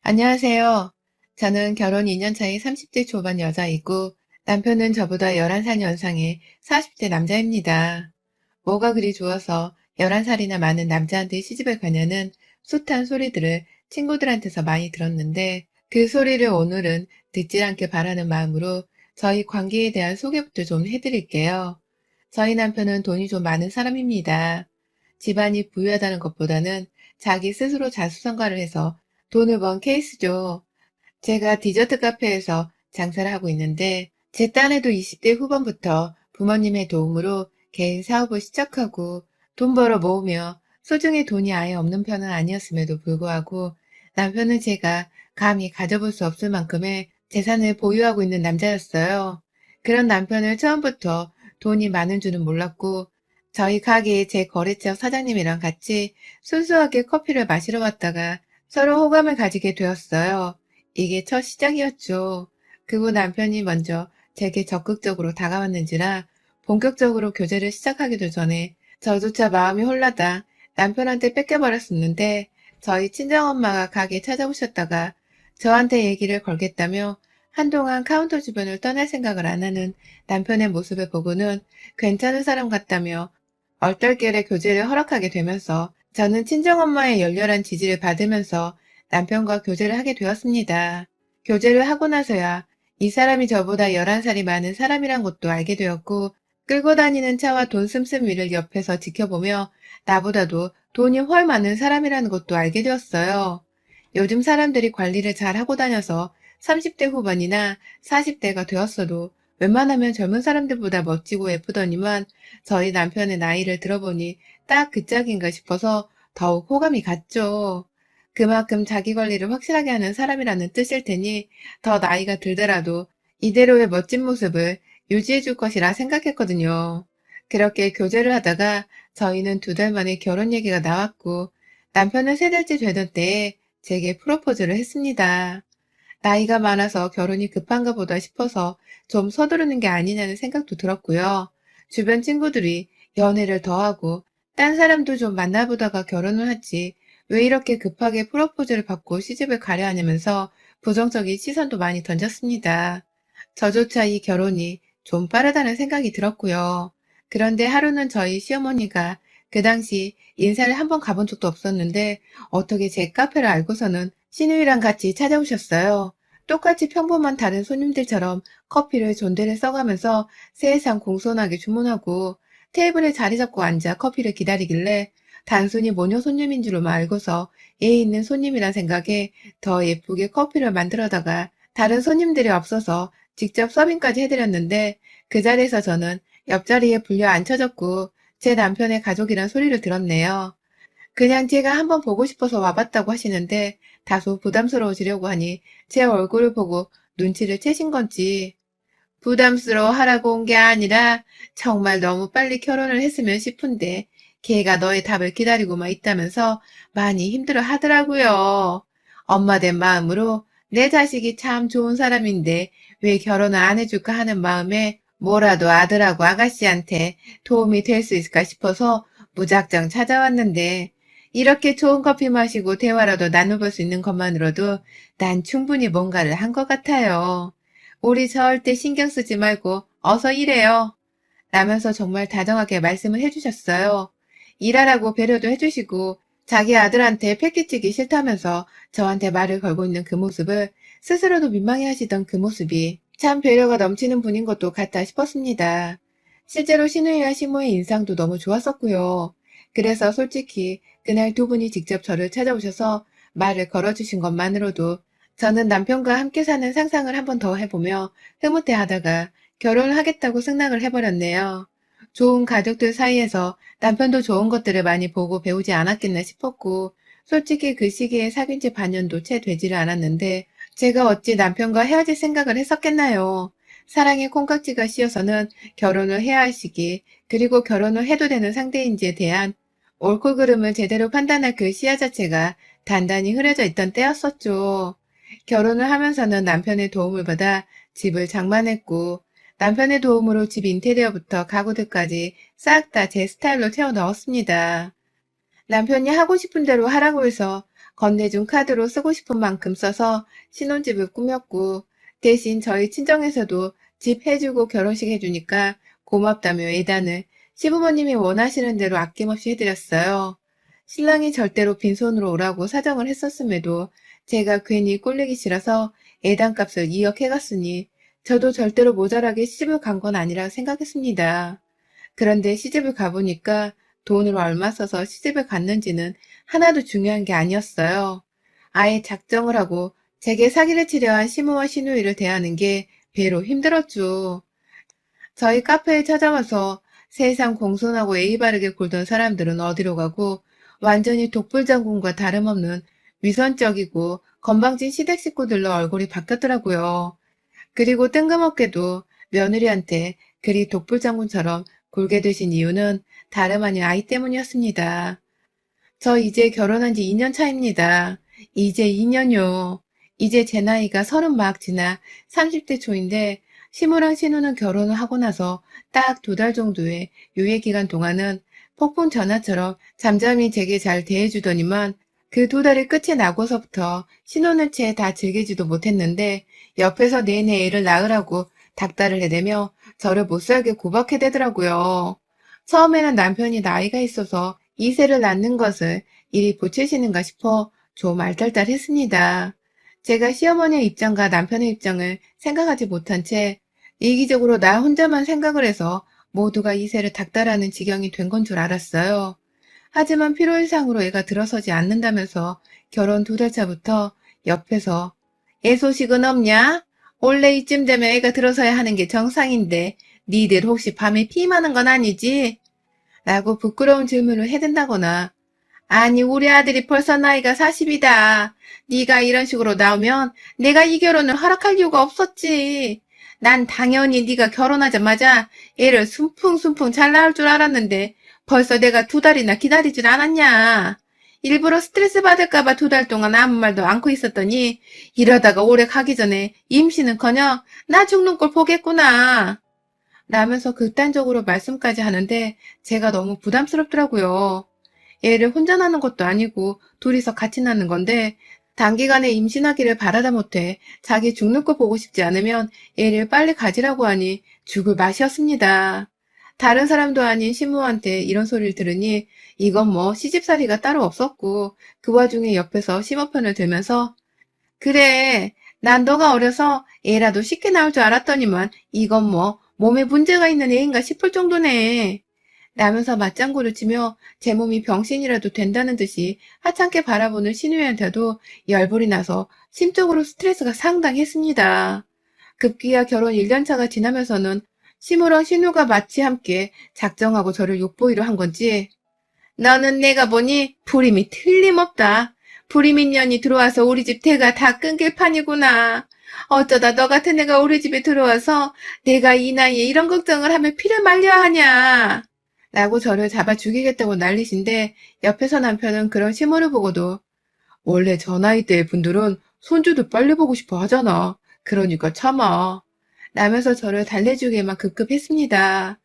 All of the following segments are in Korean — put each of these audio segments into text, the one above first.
안녕하세요. 저는 결혼 2년 차의 30대 초반 여자이고 남편은 저보다 11살 연상의 40대 남자입니다. 뭐가 그리 좋아서 11살이나 많은 남자한테 시집을 가냐는 숱한 소리들을 친구들한테서 많이 들었는데 그 소리를 오늘은 듣질 않게 바라는 마음으로 저희 관계에 대한 소개부터 좀 해드릴게요. 저희 남편은 돈이 좀 많은 사람입니다. 집안이 부유하다는 것보다는 자기 스스로 자수성가를 해서 돈을 번 케이스죠. 제가 디저트 카페에서 장사를 하고 있는데 제 딴에도 20대 후반부터 부모님의 도움으로 개인 사업을 시작하고 돈 벌어 모으며 소중히 돈이 아예 없는 편은 아니었음에도 불구하고 남편은 제가 감히 가져볼 수 없을 만큼의 재산을 보유하고 있는 남자였어요. 그런 남편을 처음부터 돈이 많은 줄은 몰랐고 저희 가게의 제 거래처 사장님이랑 같이 순수하게 커피를 마시러 갔다가 서로 호감을 가지게 되었어요. 이게 첫 시작이었죠. 그후 남편이 먼저 제게 적극적으로 다가왔는지라 본격적으로 교제를 시작하기도 전에 저조차 마음이 홀라다 남편한테 뺏겨버렸었는데 저희 친정엄마가 가게 찾아오셨다가 저한테 얘기를 걸겠다며 한동안 카운터 주변을 떠날 생각을 안 하는 남편의 모습을 보고는 괜찮은 사람 같다며 얼떨결에 교제를 허락하게 되면서 저는 친정엄마의 열렬한 지지를 받으면서 남편과 교제를 하게 되었습니다. 교제를 하고 나서야 이 사람이 저보다 11살이 많은 사람이란 것도 알게 되었고 끌고 다니는 차와 돈 씀씀 위를 옆에서 지켜보며 나보다도 돈이 훨 많은 사람이라는 것도 알게 되었어요. 요즘 사람들이 관리를 잘 하고 다녀서 30대 후반이나 40대가 되었어도 웬만하면 젊은 사람들보다 멋지고 예쁘더니만 저희 남편의 나이를 들어보니 딱 그 짝인가 싶어서 더욱 호감이 갔죠. 그만큼 자기 관리를 확실하게 하는 사람이라는 뜻일 테니 더 나이가 들더라도 이대로의 멋진 모습을 유지해 줄 것이라 생각했거든요. 그렇게 교제를 하다가 저희는 2달 만에 결혼 얘기가 나왔고 남편은 3달째 되던 때에 제게 프로포즈를 했습니다. 나이가 많아서 결혼이 급한가 보다 싶어서 좀 서두르는 게 아니냐는 생각도 들었고요. 주변 친구들이 연애를 더 하고 딴 사람도 좀 만나보다가 결혼을 하지 왜 이렇게 급하게 프로포즈를 받고 시집을 가려 하냐면서 부정적인 시선도 많이 던졌습니다. 저조차 이 결혼이 좀 빠르다는 생각이 들었고요. 그런데 하루는 저희 시어머니가 그 당시 인사를 한번 가본 적도 없었는데 어떻게 제 카페를 알고서는 시누이랑 같이 찾아오셨어요. 똑같이 평범한 다른 손님들처럼 커피를 존대를 써가면서 세상 공손하게 주문하고 테이블에 자리 잡고 앉아 커피를 기다리길래 단순히 모녀 손님인 줄로만 알고서 예의 있는 손님이란 생각에 더 예쁘게 커피를 만들어다가 다른 손님들이 없어서 직접 서빙까지 해드렸는데 그 자리에서 저는 옆자리에 불려 앉혀졌고 제 남편의 가족이란 소리를 들었네요. 그냥 제가 한번 보고 싶어서 와봤다고 하시는데 다소 부담스러워지려고 하니 제 얼굴을 보고 눈치를 채신 건지 부담스러워 하라고 온 게 아니라 정말 너무 빨리 결혼을 했으면 싶은데 걔가 너의 답을 기다리고만 있다면서 많이 힘들어 하더라고요. 엄마 된 마음으로 내 자식이 참 좋은 사람인데 왜 결혼을 안 해줄까 하는 마음에 뭐라도 아들하고 아가씨한테 도움이 될 수 있을까 싶어서 무작정 찾아왔는데 이렇게 좋은 커피 마시고 대화라도 나눠볼 수 있는 것만으로도 난 충분히 뭔가를 한 것 같아요. 우리 절대 신경 쓰지 말고 어서 일해요. 라면서 정말 다정하게 말씀을 해주셨어요. 일하라고 배려도 해주시고 자기 아들한테 패기치기 싫다면서 저한테 말을 걸고 있는 그 모습을 스스로도 민망해 하시던 그 모습이 참 배려가 넘치는 분인 것도 같다 싶었습니다. 실제로 시누이와 시모의 인상도 너무 좋았었고요. 그래서 솔직히 그날 2분이 직접 저를 찾아오셔서 말을 걸어주신 것만으로도 저는 남편과 함께 사는 상상을 한 번 더 해보며 흐뭇해하다가 결혼을 하겠다고 승낙을 해버렸네요. 좋은 가족들 사이에서 남편도 좋은 것들을 많이 보고 배우지 않았겠나 싶었고 솔직히 그 시기에 사귄 지 반년도 채 되지를 않았는데 제가 어찌 남편과 헤어질 생각을 했었겠나요. 사랑의 콩깍지가 씌어서는 결혼을 해야 할 시기 그리고 결혼을 해도 되는 상대인지에 대한 옳고 그름을 제대로 판단할 그 시야 자체가 단단히 흐려져 있던 때였었죠. 결혼을 하면서는 남편의 도움을 받아 집을 장만했고 남편의 도움으로 집 인테리어부터 가구들까지 싹 다 제 스타일로 채워 넣었습니다. 남편이 하고 싶은 대로 하라고 해서 건네준 카드로 쓰고 싶은 만큼 써서 신혼집을 꾸몄고 대신 저희 친정에서도 집 해주고 결혼식 해주니까 고맙다며 예단을 시부모님이 원하시는 대로 아낌없이 해드렸어요. 신랑이 절대로 빈손으로 오라고 사정을 했었음에도 제가 괜히 꼴리기 싫어서 예단값을 2억 해갔으니 저도 절대로 모자라게 시집을 간 건 아니라 생각했습니다. 그런데 시집을 가보니까 돈을 얼마 써서 시집을 갔는지는 하나도 중요한 게 아니었어요. 아예 작정을 하고 제게 사기를 치려 한 시모와 시누이를 대하는 게 배로 힘들었죠. 저희 카페에 찾아와서 세상 공손하고 예의 바르게 굴던 사람들은 어디로 가고 완전히 독불장군과 다름없는 위선적이고 건방진 시댁 식구들로 얼굴이 바뀌었더라고요. 그리고 뜬금없게도 며느리한테 그리 독불장군처럼 굴게 되신 이유는 다름 아닌 아이 때문이었습니다. 저 이제 결혼한 지 2년 차입니다. 이제 2년요. 이제 제 나이가 30 막 지나 30대 초인데 시무랑 신우는 결혼을 하고 나서 딱 2달 정도의 유예기간 동안은 폭풍 전화처럼 잠잠히 제게 잘 대해주더니만 그 2달이 끝이 나고서부터 신우는 채 다 즐기지도 못했는데 옆에서 내내 애를 낳으라고 닥달을 해대며 저를 못살게 구박해대더라고요. 처음에는 남편이 나이가 있어서 2세를 낳는 것을 이리 보채시는가 싶어 좀 알딸딸했습니다. 제가 시어머니의 입장과 남편의 입장을 생각하지 못한 채 이기적으로 나 혼자만 생각을 해서 모두가 2세를 닥달하는 지경이 된 건 줄 알았어요. 하지만 필요이상으로 애가 들어서지 않는다면서 결혼 2달 차부터 옆에서 애 소식은 없냐? 원래 이쯤 되면 애가 들어서야 하는 게 정상인데 니들 혹시 밤에 피임하는 건 아니지? 라고 부끄러운 질문을 해댄다거나 아니 우리 아들이 벌써 나이가 40이다. 네가 이런 식으로 나오면 내가 이 결혼을 허락할 이유가 없었지. 난 당연히 네가 결혼하자마자 애를 순풍순풍 잘 낳을 줄 알았는데 벌써 내가 2달이나 기다리질 않았냐. 일부러 스트레스 받을까봐 2달 동안 아무 말도 않고 있었더니 이러다가 오래 가기 전에 임신은커녕 나 죽는 꼴 보겠구나. 라면서 극단적으로 말씀까지 하는데 제가 너무 부담스럽더라고요. 애를 혼자 낳는 것도 아니고 둘이서 같이 낳는 건데 단기간에 임신하기를 바라다 못해 자기 죽는 거 보고 싶지 않으면 애를 빨리 가지라고 하니 죽을 맛이었습니다. 다른 사람도 아닌 시부한테 이런 소리를 들으니 이건 뭐 시집살이가 따로 없었고 그 와중에 옆에서 시모편을 들면서 그래 난 너가 어려서 애라도 쉽게 나올 줄 알았더니만 이건 뭐 몸에 문제가 있는 애인가 싶을 정도네. 라면서 맞장구를 치며 제 몸이 병신이라도 된다는 듯이 하찮게 바라보는 신우이한테도 열불이 나서 심적으로 스트레스가 상당했습니다. 급기야 결혼 1년차가 지나면서는 시무랑 신우가 마치 함께 작정하고 저를 욕보이려 한 건지 너는 내가 보니 불임이 틀림없다. 불임인 년이 들어와서 우리 집 대가 다 끊길 판이구나. 어쩌다 너 같은 애가 우리 집에 들어와서 내가 이 나이에 이런 걱정을 하며 피를 말려야 하냐. 라고 저를 잡아 죽이겠다고 난리신데 옆에서 남편은 그런 시모를 보고도 원래 저 나이대의 분들은 손주도 빨리 보고 싶어 하잖아. 그러니까 참아. 라면서 저를 달래주기에만 급급했습니다.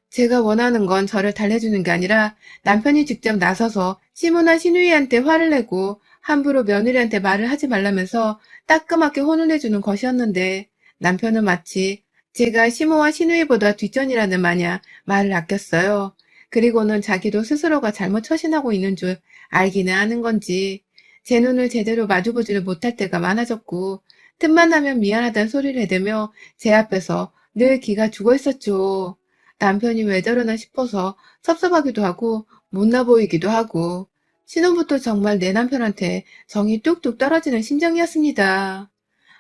제가 원하는 건 저를 달래주는 게 아니라 남편이 직접 나서서 시모나 시누이한테 화를 내고 함부로 며느리한테 말을 하지 말라면서 따끔하게 혼을 내주는 것이었는데 남편은 마치 제가 시모와 시누이보다 뒷전이라는 마냥 말을 아꼈어요. 그리고는 자기도 스스로가 잘못 처신하고 있는 줄 알기는 아는 건지 제 눈을 제대로 마주보지를 못할 때가 많아졌고 틈만 나면 미안하다는 소리를 해대며 제 앞에서 늘 기가 죽어 있었죠. 남편이 왜 저러나 싶어서 섭섭하기도 하고 못나 보이기도 하고 신혼부터 정말 내 남편한테 정이 뚝뚝 떨어지는 심정이었습니다.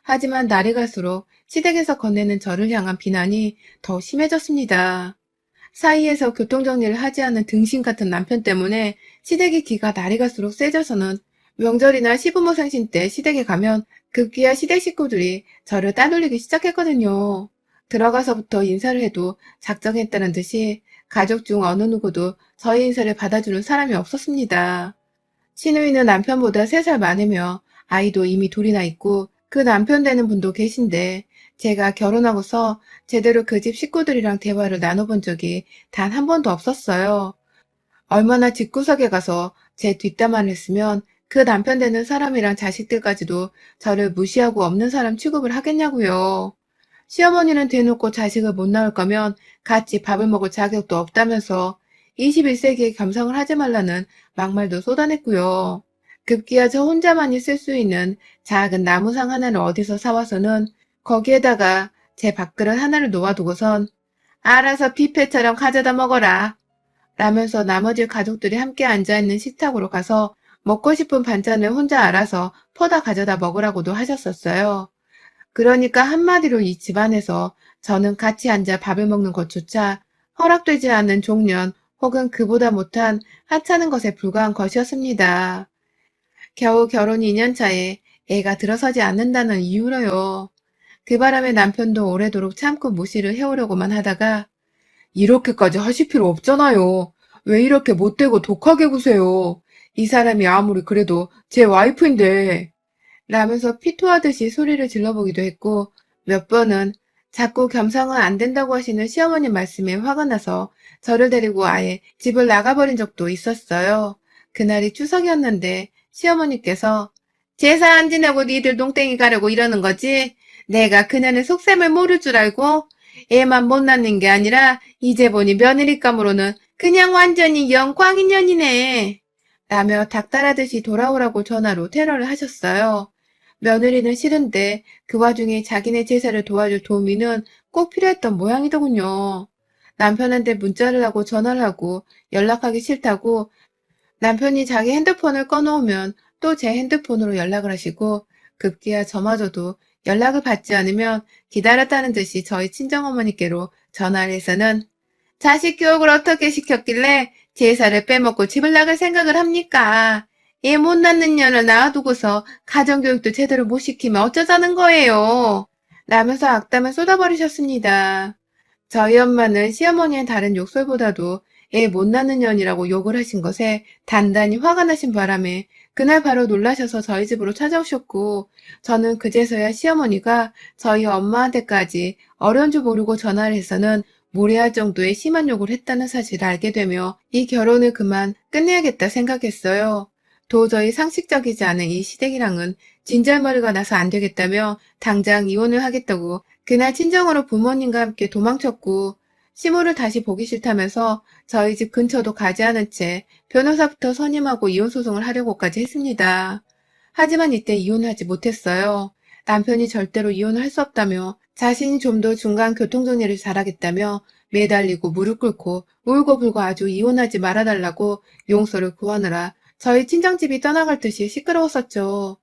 하지만 날이 갈수록 시댁에서 건네는 저를 향한 비난이 더 심해졌습니다. 사이에서 교통정리를 하지 않는 등신 같은 남편 때문에 시댁의 기가 날이 갈수록 세져서는 명절이나 시부모 생신 때 시댁에 가면 급기야 시댁 식구들이 저를 따돌리기 시작했거든요. 들어가서부터 인사를 해도 작정했다는 듯이 가족 중 어느 누구도 저희 인사를 받아주는 사람이 없었습니다. 시누이는 남편보다 3살 많으며 아이도 이미 둘이나 있고 그 남편 되는 분도 계신데 제가 결혼하고서 제대로 그 집 식구들이랑 대화를 나눠본 적이 단 한 번도 없었어요. 얼마나 집구석에 가서 제 뒷담화를 했으면 그 남편 되는 사람이랑 자식들까지도 저를 무시하고 없는 사람 취급을 하겠냐고요. 시어머니는 대놓고 자식을 못 낳을 거면 같이 밥을 먹을 자격도 없다면서 21세기에 겸상을 하지 말라는 막말도 쏟아냈고요. 급기야 저 혼자만이 쓸 수 있는 작은 나무상 하나를 어디서 사와서는 거기에다가 제 밥그릇 하나를 놓아두고선 알아서 뷔페처럼 가져다 먹어라 라면서 나머지 가족들이 함께 앉아있는 식탁으로 가서 먹고 싶은 반찬을 혼자 알아서 퍼다 가져다 먹으라고도 하셨었어요. 그러니까 한마디로 이 집안에서 저는 같이 앉아 밥을 먹는 것조차 허락되지 않는 종년 혹은 그보다 못한 하찮은 것에 불과한 것이었습니다. 겨우 결혼 2년 차에 애가 들어서지 않는다는 이유로요. 그 바람에 남편도 오래도록 참고 무시를 해오려고만 하다가 이렇게까지 하실 필요 없잖아요. 왜 이렇게 못되고 독하게 구세요. 이 사람이 아무리 그래도 제 와이프인데. 라면서 피토하듯이 소리를 질러보기도 했고 몇 번은 자꾸 겸상은 안 된다고 하시는 시어머님 말씀에 화가 나서 저를 데리고 아예 집을 나가버린 적도 있었어요. 그날이 추석이었는데 시어머니께서 제사 안 지내고 니들 농땡이 가려고 이러는 거지? 내가 그년의 속셈을 모를 줄 알고 애만 못 낳는 게 아니라 이제 보니 며느리감으로는 그냥 완전히 영광인년이네. 라며 닭달하듯이 돌아오라고 전화로 테러를 하셨어요. 며느리는 싫은데 그 와중에 자기네 제사를 도와줄 도우미는 꼭 필요했던 모양이더군요. 남편한테 문자를 하고 전화를 하고 연락하기 싫다고 남편이 자기 핸드폰을 꺼놓으면 또 제 핸드폰으로 연락을 하시고 급기야 저마저도 연락을 받지 않으면 기다렸다는 듯이 저희 친정어머니께로 전화를 해서는 자식 교육을 어떻게 시켰길래 제사를 빼먹고 집을 나갈 생각을 합니까? 애 못 낳는 년을 낳아두고서 가정교육도 제대로 못 시키면 어쩌자는 거예요. 라면서 악담을 쏟아버리셨습니다. 저희 엄마는 시어머니의 다른 욕설보다도 애 못 낳는 년이라고 욕을 하신 것에 단단히 화가 나신 바람에 그날 바로 놀라셔서 저희 집으로 찾아오셨고 저는 그제서야 시어머니가 저희 엄마한테까지 어려운 줄 모르고 전화를 해서는 무례할 정도의 심한 욕을 했다는 사실을 알게 되며 이 결혼을 그만 끝내야겠다 생각했어요. 도저히 상식적이지 않은 이 시댁이랑은 진절머리가 나서 안 되겠다며 당장 이혼을 하겠다고 그날 친정으로 부모님과 함께 도망쳤고 시모를 다시 보기 싫다면서 저희 집 근처도 가지 않은 채 변호사부터 선임하고 이혼소송을 하려고까지 했습니다. 하지만 이때 이혼하지 못했어요. 남편이 절대로 이혼을 할 수 없다며 자신이 좀 더 중간 교통정리를 잘하겠다며 매달리고 무릎 꿇고 울고불고 아주 이혼하지 말아달라고 용서를 구하느라 저희 친정집이 떠나갈 듯이 시끄러웠었죠.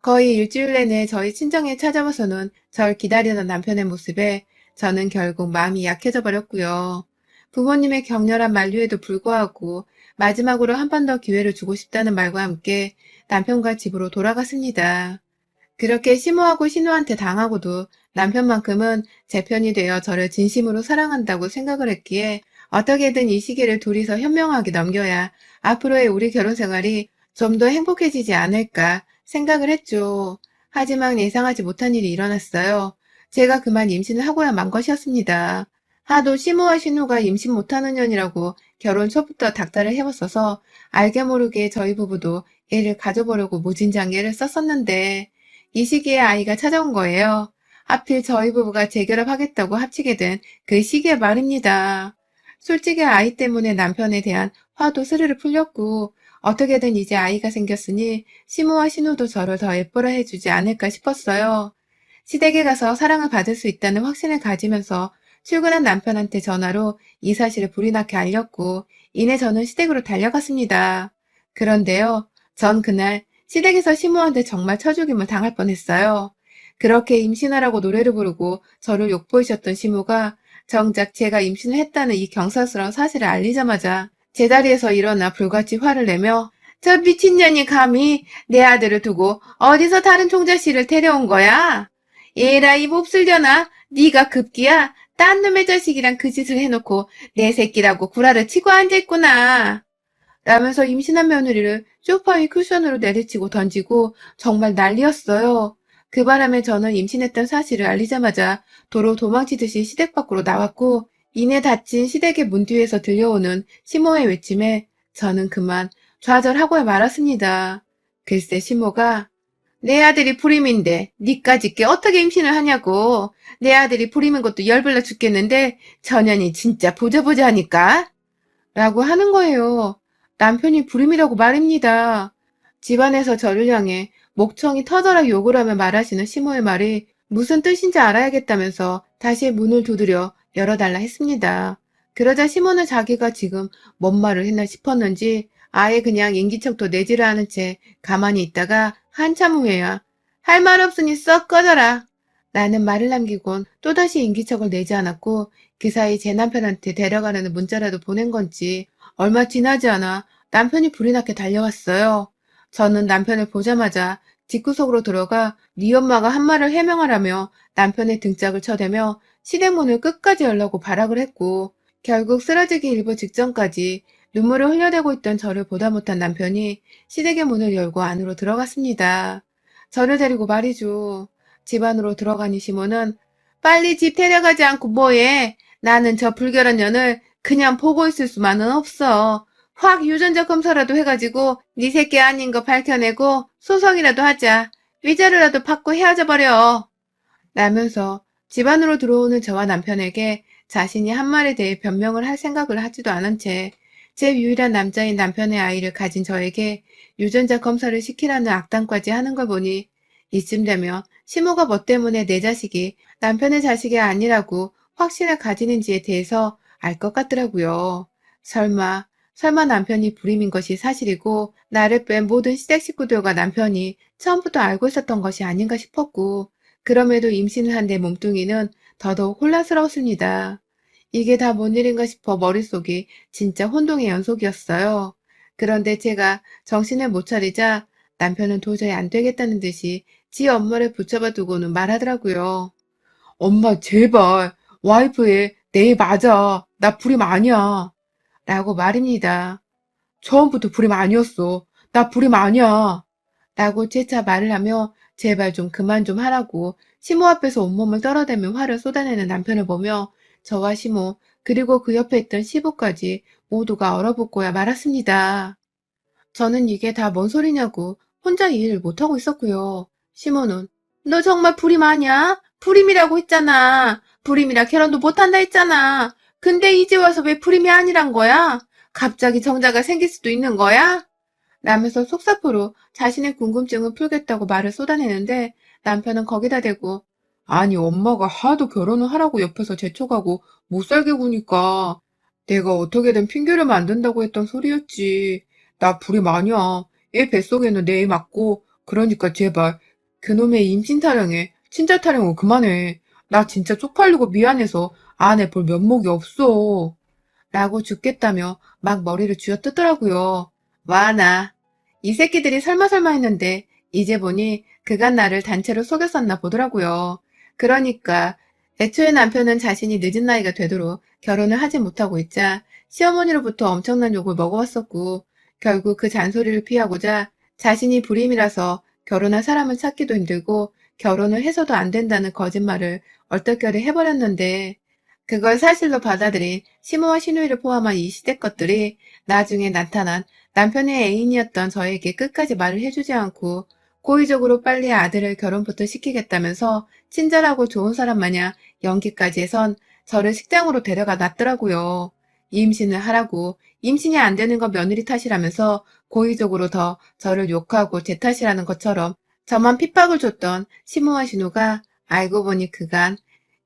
거의 일주일 내내 저희 친정에 찾아와서는 절 기다리던 남편의 모습에 저는 결국 마음이 약해져 버렸고요. 부모님의 격렬한 만류에도 불구하고 마지막으로 한 번 더 기회를 주고 싶다는 말과 함께 남편과 집으로 돌아갔습니다. 그렇게 심호하고 신우한테 당하고도 남편만큼은 제 편이 되어 저를 진심으로 사랑한다고 생각을 했기에 어떻게든 이 시기를 둘이서 현명하게 넘겨야 앞으로의 우리 결혼 생활이 좀 더 행복해지지 않을까 생각을 했죠. 하지만 예상하지 못한 일이 일어났어요. 제가 그만 임신을 하고야 만 것이었습니다. 하도 시모와 신우가 임신 못하는 년이라고 결혼 초부터 닥달을 해왔어서 알게 모르게 저희 부부도 애를 가져보려고 무진장 애를 썼었는데 이 시기에 아이가 찾아온 거예요. 하필 저희 부부가 재결합하겠다고 합치게 된 그 시기에 말입니다. 솔직히 아이 때문에 남편에 대한 화도 스르르 풀렸고 어떻게든 이제 아이가 생겼으니 시모와 신우도 저를 더 예뻐라 해주지 않을까 싶었어요. 시댁에 가서 사랑을 받을 수 있다는 확신을 가지면서 출근한 남편한테 전화로 이 사실을 불이 나게 알렸고 이내 저는 시댁으로 달려갔습니다. 그런데요, 전 그날 시댁에서 시모한테 정말 쳐죽임을 당할 뻔했어요. 그렇게 임신하라고 노래를 부르고 저를 욕보이셨던 시모가 정작 제가 임신을 했다는 이 경사스러운 사실을 알리자마자 제자리에서 일어나 불같이 화를 내며 저 미친년이 감히 내 아들을 두고 어디서 다른 총자씨를 데려온 거야? 얘라 이 몹쓸려나 네가 급기야 딴 놈의 자식이랑 그 짓을 해놓고 내 새끼라고 구라를 치고 앉아있구나. 라면서 임신한 며느리를 소파 위 쿠션으로 내리치고 던지고 정말 난리였어요. 그 바람에 저는 임신했던 사실을 알리자마자 도로 도망치듯이 시댁 밖으로 나왔고 이내 닫힌 시댁의 문 뒤에서 들려오는 시모의 외침에 저는 그만 좌절하고야 말았습니다. 글쎄 시모가 내 아들이 불임인데 니까짓 게 어떻게 임신을 하냐고. 내 아들이 불임인 것도 열불나 죽겠는데 전현이 진짜 보자보자 하니까 라고 하는 거예요. 남편이 불임이라고 말입니다. 집안에서 저를 향해 목청이 터져라 욕을 하며 말하시는 시모의 말이 무슨 뜻인지 알아야겠다면서 다시 문을 두드려 열어달라 했습니다. 그러자 시모는 자기가 지금 뭔 말을 했나 싶었는지 아예 그냥 인기척도 내지를 않은 채 가만히 있다가 한참 후에야 할 말 없으니 썩 꺼져라 라는 말을 남기곤 또다시 인기척을 내지 않았고 그 사이 제 남편한테 데려가라는 문자라도 보낸 건지 얼마 지나지 않아 남편이 불이 나게 달려왔어요. 저는 남편을 보자마자 집구석으로 들어가 네 엄마가 한 말을 해명하라며 남편의 등짝을 쳐대며 시댁문을 끝까지 열라고 발악을 했고 결국 쓰러지기 일보 직전까지 눈물을 흘려대고 있던 저를 보다 못한 남편이 시댁의 문을 열고 안으로 들어갔습니다. 저를 데리고 말이죠. 집 안으로 들어가니 시모는 빨리 집 데려가지 않고 뭐해. 나는 저 불결한 년을 그냥 보고 있을 수만은 없어. 확 유전자 검사라도 해가지고 네 새끼 아닌 거 밝혀내고 소송이라도 하자. 위자료라도 받고 헤어져 버려. 라면서 집 안으로 들어오는 저와 남편에게 자신이 한 말에 대해 변명을 할 생각을 하지도 않은 채 제 유일한 남자인 남편의 아이를 가진 저에게 유전자 검사를 시키라는 악담까지 하는 걸 보니 이쯤 되면 시모가 뭐 때문에 내 자식이 남편의 자식이 아니라고 확신을 가지는지에 대해서 알 것 같더라고요. 설마 남편이 불임인 것이 사실이고 나를 뺀 모든 시댁 식구들과 남편이 처음부터 알고 있었던 것이 아닌가 싶었고 그럼에도 임신을 한 내 몸뚱이는 더더욱 혼란스러웠습니다. 이게 다 뭔 일인가 싶어 머릿속이 진짜 혼동의 연속이었어요. 그런데 제가 정신을 못 차리자 남편은 도저히 안 되겠다는 듯이 지 엄마를 붙잡아 두고는 말하더라고요. 엄마 제발 와이프의 내 맞아. 나 불임 아니야. 라고 말입니다. 처음부터 불임 아니었어. 나 불임 아니야. 라고 재차 말을 하며 제발 좀 그만 좀 하라고 시모 앞에서 온몸을 떨어대며 화를 쏟아내는 남편을 보며 저와 시모 그리고 그 옆에 있던 시부까지 모두가 얼어붙고야 말았습니다. 저는 이게 다 뭔 소리냐고 혼자 이해를 못하고 있었고요. 시모는 너 정말 불임 아니야? 불임이라고 했잖아. 불임이라 결혼도 못한다 했잖아. 근데 이제 와서 왜 불임이 아니란 거야? 갑자기 정자가 생길 수도 있는 거야? 라면서 속사포로 자신의 궁금증을 풀겠다고 말을 쏟아내는데 남편은 거기다 대고 아니 엄마가 하도 결혼을 하라고 옆에서 재촉하고 못 살게 구니까 내가 어떻게든 핑계를 만든다고 했던 소리였지. 나 불임 아니야. 얘 뱃속에는 내 애 맞고 그러니까 제발 그놈의 임신 타령에 친자 타령은 그만해. 나 진짜 쪽팔리고 미안해서 안에 볼 면목이 없어. 라고 죽겠다며 막 머리를 쥐어뜯더라고요. 와, 이 새끼들이 설마 했는데 이제 보니 그간 나를 단체로 속였었나 보더라고요. 그러니까 애초에 남편은 자신이 늦은 나이가 되도록 결혼을 하지 못하고 있자 시어머니로부터 엄청난 욕을 먹어왔었고 결국 그 잔소리를 피하고자 자신이 불임이라서 결혼할 사람을 찾기도 힘들고 결혼을 해서도 안 된다는 거짓말을 얼떨결에 해버렸는데 그걸 사실로 받아들인 시모와 시누이를 포함한 이 시댁 것들이 나중에 나타난 남편의 애인이었던 저에게 끝까지 말을 해주지 않고 고의적으로 빨리 아들을 결혼부터 시키겠다면서 친절하고 좋은 사람 마냥 연기까지 해선 저를 식장으로 데려가 놨더라고요. 임신을 하라고 임신이 안 되는 건 며느리 탓이라면서 고의적으로 더 저를 욕하고 제 탓이라는 것처럼 저만 핍박을 줬던 시모와 신우가 알고 보니 그간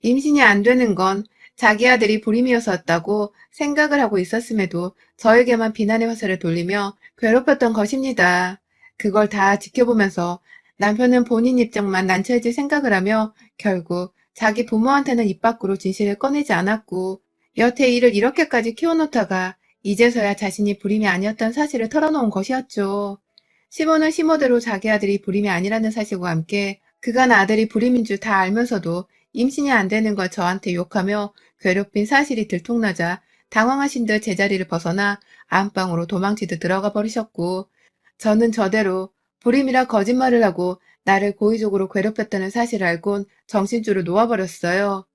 임신이 안 되는 건 자기 아들이 불임이었었다고 생각을 하고 있었음에도 저에게만 비난의 화살을 돌리며 괴롭혔던 것입니다. 그걸 다 지켜보면서 남편은 본인 입장만 난처해질 생각을 하며 결국 자기 부모한테는 입 밖으로 진실을 꺼내지 않았고 여태 이를 이렇게까지 키워놓다가 이제서야 자신이 불임이 아니었던 사실을 털어놓은 것이었죠. 시모는 시모대로 자기 아들이 불임이 아니라는 사실과 함께 그간 아들이 불임인 줄 다 알면서도 임신이 안 되는 걸 저한테 욕하며 괴롭힌 사실이 들통나자 당황하신 듯 제자리를 벗어나 안방으로 도망치듯 들어가 버리셨고 저는 저대로 불임이라 거짓말을 하고 나를 고의적으로 괴롭혔다는 사실을 알곤 정신줄을 놓아버렸어요.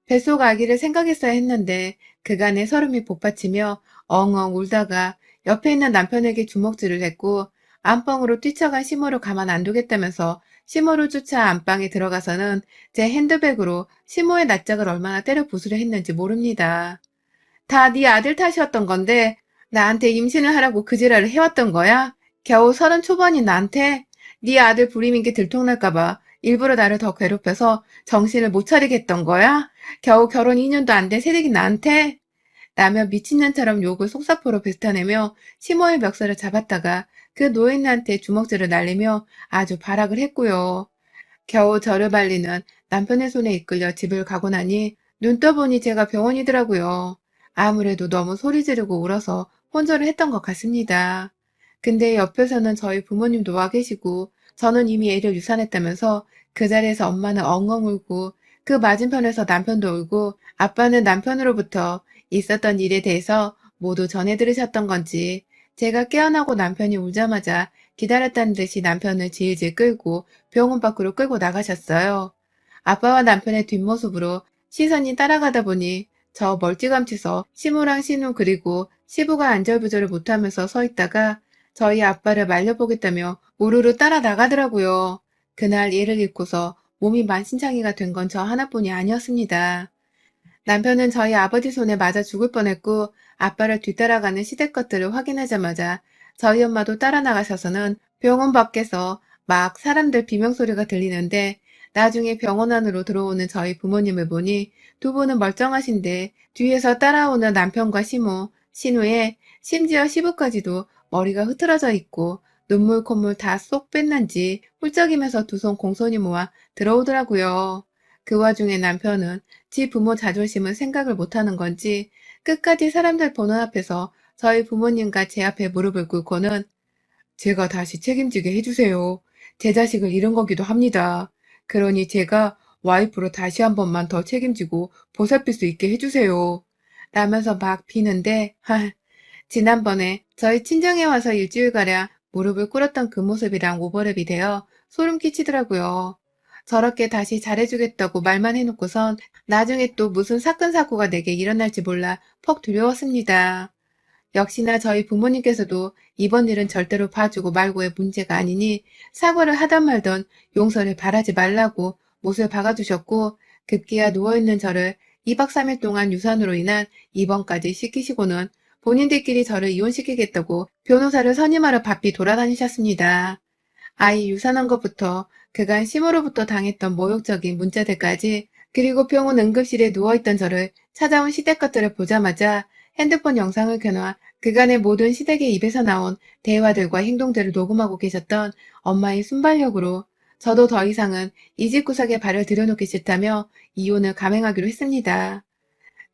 뱃속 아기를 생각했어야 했는데 그간의 서름이 복받치며 엉엉 울다가 옆에 있는 남편에게 주먹질을 했고 안방으로 뛰쳐간 시모를 가만 안 두겠다면서 시모를 쫓아 안방에 들어가서는 제 핸드백으로 시모의 낯짝을 얼마나 때려 부수려 했는지 모릅니다. 다 네 아들 탓이었던 건데 나한테 임신을 하라고 그 지랄을 해왔던 거야? 겨우 30 초반인 나한테? 네 아들 불임인 게 들통날까 봐 일부러 나를 더 괴롭혀서 정신을 못 차리게 했던 거야? 겨우 결혼 2년도 안 된 새내기 나한테? 라며 미친년처럼 욕을 속사포로 뱉어내며 시모의 멱살을 잡았다가 그 노인네한테 주먹질을 날리며 아주 발악을 했고요. 겨우 저를 말리는 남편의 손에 이끌려 집을 가고 나니 눈 떠보니 제가 병원이더라고요. 아무래도 너무 소리 지르고 울어서 혼절을 했던 것 같습니다. 근데 옆에서는 저희 부모님도 와 계시고 저는 이미 애를 유산했다면서 그 자리에서 엄마는 엉엉 울고 그 맞은편에서 남편도 울고 아빠는 남편으로부터 있었던 일에 대해서 모두 전해 들으셨던 건지 제가 깨어나고 남편이 울자마자 기다렸다는 듯이 남편을 질질 끌고 병원 밖으로 끌고 나가셨어요. 아빠와 남편의 뒷모습으로 시선이 따라가다 보니 저 멀찌감치서 시모랑 신우 그리고 시부가 안절부절을 못하면서 서 있다가 저희 아빠를 말려보겠다며 우르르 따라 나가더라고요. 그날 얘를 잃고서 몸이 만신창이가 된 건 저 하나뿐이 아니었습니다. 남편은 저희 아버지 손에 맞아 죽을 뻔했고 아빠를 뒤따라가는 시댁 것들을 확인하자마자 저희 엄마도 따라 나가셔서는 병원 밖에서 막 사람들 비명소리가 들리는데 나중에 병원 안으로 들어오는 저희 부모님을 보니 두 분은 멀쩡하신데 뒤에서 따라오는 남편과 시모, 신우에 심지어 시부까지도 머리가 흐트러져 있고 눈물 콧물 다 쏙 뺐는지 훌쩍이면서 두 손 공손히 모아 들어오더라고요. 그 와중에 남편은 지 부모 자존심은 생각을 못하는 건지 끝까지 사람들 보는 앞에서 저희 부모님과 제 앞에 무릎을 꿇고는 제가 다시 책임지게 해주세요. 제 자식을 잃은 거기도 합니다. 그러니 제가 와이프로 다시 한 번만 더 책임지고 보살필 수 있게 해주세요. 라면서 막 비는데 지난번에 저희 친정에 와서 일주일가량 무릎을 꿇었던 그 모습이랑 오버랩이 되어 소름 끼치더라고요. 저렇게 다시 잘해주겠다고 말만 해놓고선 나중에 또 무슨 사건 사고가 내게 일어날지 몰라 퍽 두려웠습니다. 역시나 저희 부모님께서도 이번 일은 절대로 봐주고 말고의 문제가 아니니 사과를 하던 말던 용서를 바라지 말라고 못을 박아주셨고 급기야 누워있는 저를 2박 3일 동안 유산으로 인한 입원까지 시키시고는 본인들끼리 저를 이혼시키겠다고 변호사를 선임하러 바삐 돌아다니셨습니다. 아이 유산한 것부터 그간 심으로부터 당했던 모욕적인 문자들까지 그리고 병원 응급실에 누워있던 저를 찾아온 시댁 것들을 보자마자 핸드폰 영상을 켜놔 그간의 모든 시댁의 입에서 나온 대화들과 행동들을 녹음하고 계셨던 엄마의 순발력으로 저도 더 이상은 이 집 구석에 발을 들여놓기 싫다며 이혼을 감행하기로 했습니다.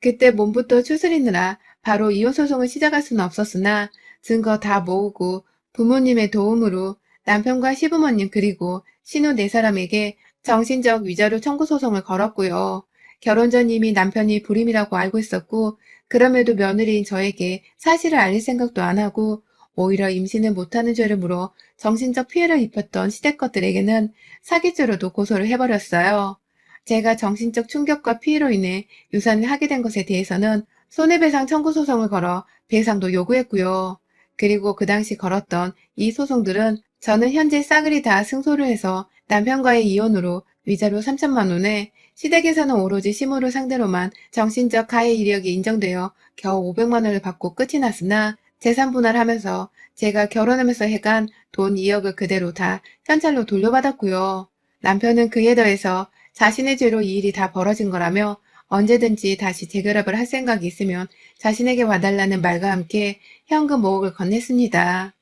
그때 몸부터 추스리느라 바로 이혼 소송을 시작할 수는 없었으나 증거 다 모으고 부모님의 도움으로 남편과 시부모님 그리고 신우 4사람에게 정신적 위자료 청구 소송을 걸었고요. 결혼 전 이미 남편이 불임이라고 알고 있었고 그럼에도 며느리인 저에게 사실을 알릴 생각도 안 하고 오히려 임신을 못하는 죄를 물어 정신적 피해를 입혔던 시댁 것들에게는 사기죄로도 고소를 해버렸어요. 제가 정신적 충격과 피해로 인해 유산을 하게 된 것에 대해서는 손해배상 청구 소송을 걸어 배상도 요구했고요. 그리고 그 당시 걸었던 이 소송들은 저는 현재 싸그리 다 승소를 해서 남편과의 이혼으로 위자료 3천만 원에 시댁에서는 오로지 시모를 상대로만 정신적 가해 이력이 인정되어 겨우 500만 원을 받고 끝이 났으나 재산 분할하면서 제가 결혼하면서 해간 돈 2억을 그대로 다 현찰로 돌려받았고요. 남편은 그에 더해서 자신의 죄로 이 일이 다 벌어진 거라며 언제든지 다시 재결합을 할 생각이 있으면 자신에게 와달라는 말과 함께 현금 5억을 건넸습니다.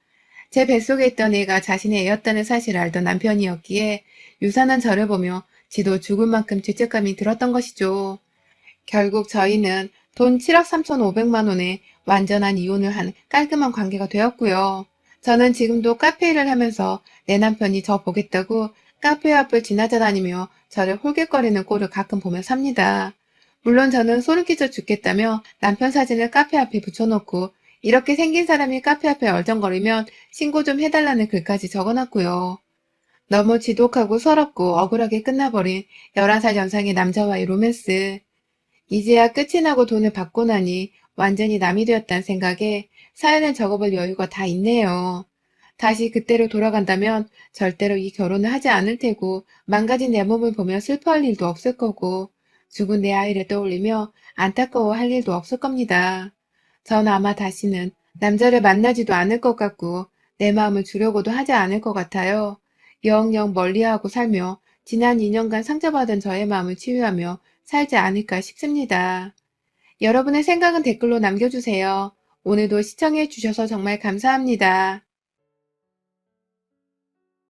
제 뱃속에 있던 애가 자신의 애였다는 사실을 알던 남편이었기에 유산한 저를 보며 지도 죽을 만큼 죄책감이 들었던 것이죠. 결국 저희는 돈 7억 3,500만 원에 완전한 이혼을 한 깔끔한 관계가 되었고요. 저는 지금도 카페 일을 하면서 내 남편이 저 보겠다고 카페 앞을 지나쳐 다니며 저를 홀깃거리는 꼴을 가끔 보며 삽니다. 물론 저는 소름 끼쳐 죽겠다며 남편 사진을 카페 앞에 붙여놓고 이렇게 생긴 사람이 카페 앞에 얼쩡거리면 신고 좀 해달라는 글까지 적어놨고요. 너무 지독하고 서럽고 억울하게 끝나버린 11살 연상의 남자와의 로맨스. 이제야 끝이 나고 돈을 받고 나니 완전히 남이 되었다는 생각에 사연을 적어볼 여유가 다 있네요. 다시 그때로 돌아간다면 절대로 이 결혼을 하지 않을 테고 망가진 내 몸을 보며 슬퍼할 일도 없을 거고 죽은 내 아이를 떠올리며 안타까워할 일도 없을 겁니다. 전 아마 다시는 남자를 만나지도 않을 것 같고 내 마음을 주려고도 하지 않을 것 같아요. 영영 멀리하고 살며 지난 2년간 상처받은 저의 마음을 치유하며 살지 않을까 싶습니다. 여러분의 생각은 댓글로 남겨주세요. 오늘도 시청해 주셔서 정말 감사합니다.